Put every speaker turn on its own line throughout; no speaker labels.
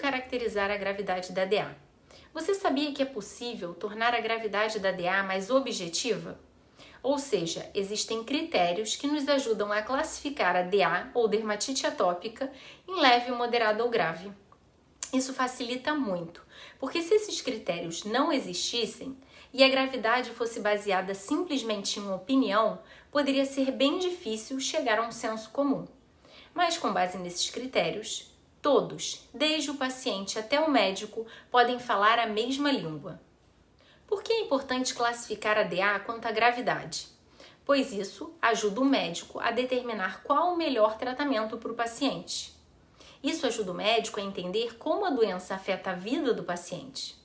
caracterizar a gravidade da DA? Você sabia que é possível tornar a gravidade da DA mais objetiva? Ou seja, existem critérios que nos ajudam a classificar a DA ou dermatite atópica em leve, moderada ou grave. Isso facilita muito, porque se esses critérios não existissem e a gravidade fosse baseada simplesmente em uma opinião, poderia ser bem difícil chegar a um senso comum. Mas com base nesses critérios, todos, desde o paciente até o médico, podem falar a mesma língua. Por que é importante classificar a DA quanto à gravidade? Pois isso ajuda o médico a determinar qual o melhor tratamento para o paciente. Isso ajuda o médico a entender como a doença afeta a vida do paciente.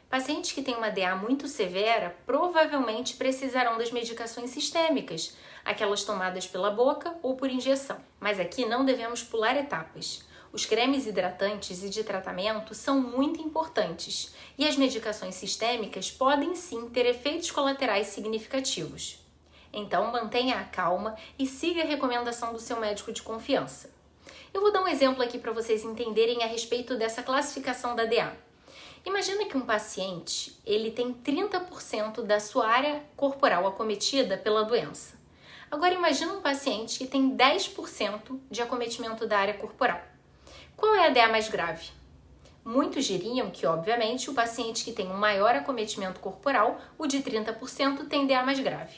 Pacientes que têm uma DA muito severa provavelmente precisarão das medicações sistêmicas, aquelas tomadas pela boca ou por injeção. Mas aqui não devemos pular etapas. Os cremes hidratantes e de tratamento são muito importantes e as medicações sistêmicas podem sim ter efeitos colaterais significativos. Então mantenha a calma e siga a recomendação do seu médico de confiança. Eu vou dar um exemplo aqui para vocês entenderem a respeito dessa classificação da DA. Imagina que um paciente ele tem 30% da sua área corporal acometida pela doença. Agora imagina um paciente que tem 10% de acometimento da área corporal. Qual é a DA mais grave? Muitos diriam que, obviamente, o paciente que tem um maior acometimento corporal, o de 30%, tem DA mais grave.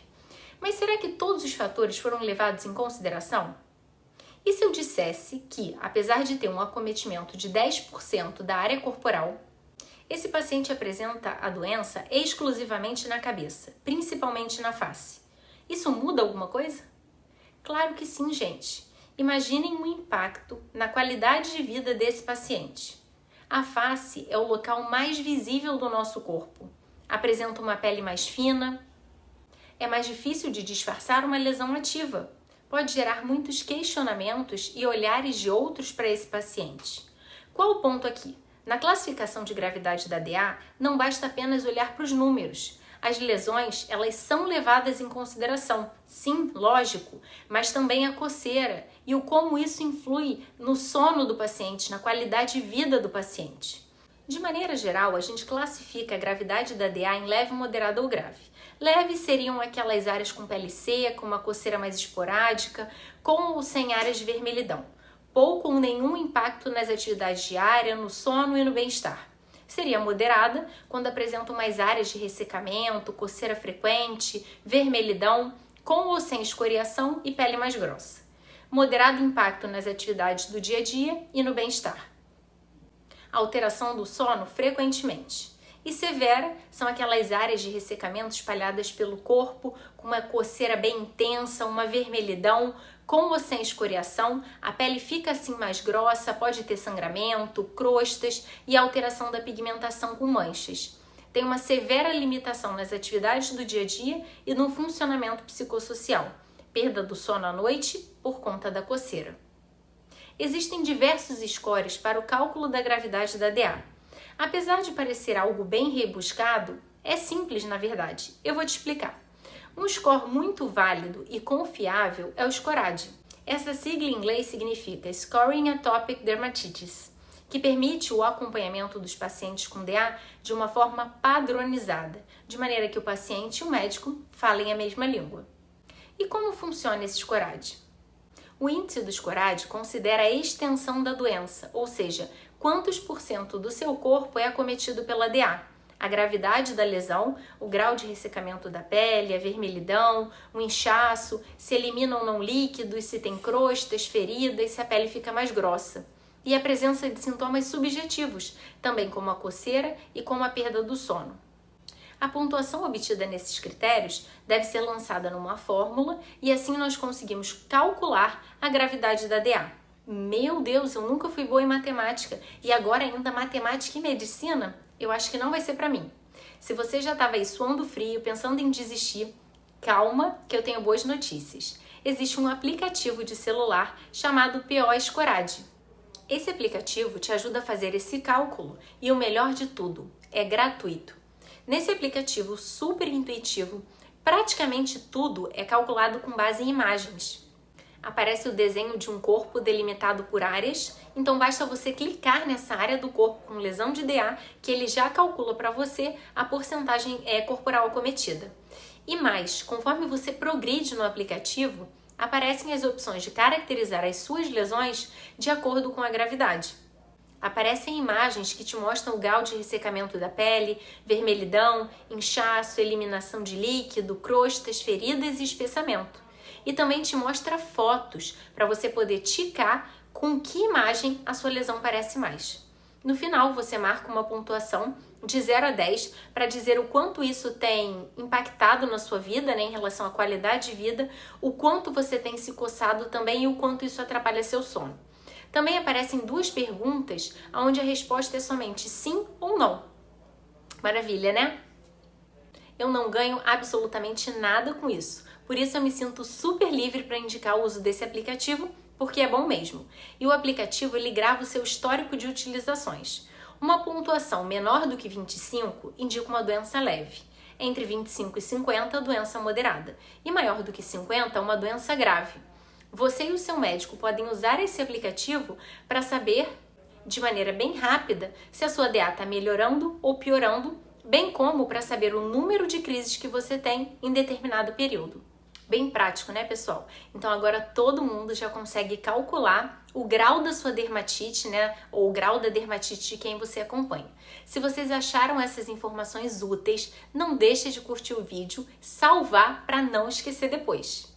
Mas será que todos os fatores foram levados em consideração? E se eu dissesse que, apesar de ter um acometimento de 10% da área corporal, esse paciente apresenta a doença exclusivamente na cabeça, principalmente na face? Isso muda alguma coisa? Claro que sim, gente. Imaginem o impacto na qualidade de vida desse paciente. A face é o local mais visível do nosso corpo. Apresenta uma pele mais fina. É mais difícil de disfarçar uma lesão ativa. Pode gerar muitos questionamentos e olhares de outros para esse paciente. Qual o ponto aqui? Na classificação de gravidade da DA, não basta apenas olhar para os números. As lesões, elas são levadas em consideração, sim, lógico, mas também a coceira e o como isso influi no sono do paciente, na qualidade de vida do paciente. De maneira geral, a gente classifica a gravidade da DA em leve, moderada ou grave. Leves seriam aquelas áreas com pele seca, uma coceira mais esporádica, com ou sem áreas de vermelhidão. Pouco ou nenhum impacto nas atividades diárias, no sono e no bem-estar. Seria moderada quando apresentam mais áreas de ressecamento, coceira frequente, vermelhidão, com ou sem escoriação e pele mais grossa. Moderado impacto nas atividades do dia a dia e no bem-estar. Alteração do sono frequentemente. E severa são aquelas áreas de ressecamento espalhadas pelo corpo, com uma coceira bem intensa, uma vermelhidão, com ou sem escoriação, a pele fica assim mais grossa, pode ter sangramento, crostas e alteração da pigmentação com manchas. Tem uma severa limitação nas atividades do dia a dia e no funcionamento psicossocial, perda do sono à noite por conta da coceira. Existem diversos scores para o cálculo da gravidade da DA. Apesar de parecer algo bem rebuscado, é simples na verdade. Eu vou te explicar. Um score muito válido e confiável é o SCORAD. Essa sigla em inglês significa Scoring Atopic Dermatitis, que permite o acompanhamento dos pacientes com DA de uma forma padronizada, de maneira que o paciente e o médico falem a mesma língua. E como funciona esse SCORAD? O índice do SCORAD considera a extensão da doença, ou seja, quantos por cento do seu corpo é acometido pela DA, a gravidade da lesão, o grau de ressecamento da pele, a vermelhidão, o inchaço, se elimina ou não líquidos, se tem crostas, feridas, se a pele fica mais grossa. E a presença de sintomas subjetivos, também como a coceira e como a perda do sono. A pontuação obtida nesses critérios deve ser lançada numa fórmula e assim nós conseguimos calcular a gravidade da DA. Meu Deus, eu nunca fui boa em matemática e agora ainda matemática e medicina? Eu acho que não vai ser para mim. Se você já estava aí suando frio, pensando em desistir, calma que eu tenho boas notícias. Existe um aplicativo de celular chamado PO Scorad. Esse aplicativo te ajuda a fazer esse cálculo e o melhor de tudo, é gratuito. Nesse aplicativo super intuitivo, praticamente tudo é calculado com base em imagens. aparece o desenho de um corpo delimitado por áreas, então basta você clicar nessa área do corpo com lesão de DA que ele já calcula para você a porcentagem corporal acometida. E mais, conforme você progride no aplicativo, aparecem as opções de caracterizar as suas lesões de acordo com a gravidade. Aparecem imagens que te mostram o grau de ressecamento da pele, vermelhidão, inchaço, eliminação de líquido, crostas, feridas e espessamento. E também te mostra fotos para você poder ticar com que imagem a sua lesão parece mais. No final, você marca uma pontuação de 0 a 10 para dizer o quanto isso tem impactado na sua vida, né, em relação à qualidade de vida, o quanto você tem se coçado também e o quanto isso atrapalha seu sono. Também aparecem 2 perguntas onde a resposta é somente sim ou não. Maravilha, né? Eu não ganho absolutamente nada com isso. Por isso eu me sinto super livre para indicar o uso desse aplicativo, porque é bom mesmo. E o aplicativo ele grava o seu histórico de utilizações. Uma pontuação menor do que 25 indica uma doença leve. Entre 25 e 50, doença moderada. E maior do que 50, uma doença grave. Você e o seu médico podem usar esse aplicativo para saber, de maneira bem rápida, se a sua DA está melhorando ou piorando, bem como para saber o número de crises que você tem em determinado período. Bem prático, né, pessoal? Então agora todo mundo já consegue calcular o grau da sua dermatite, né, ou o grau da dermatite de quem você acompanha. Se vocês acharam essas informações úteis, não deixe de curtir o vídeo, salvar para não esquecer depois.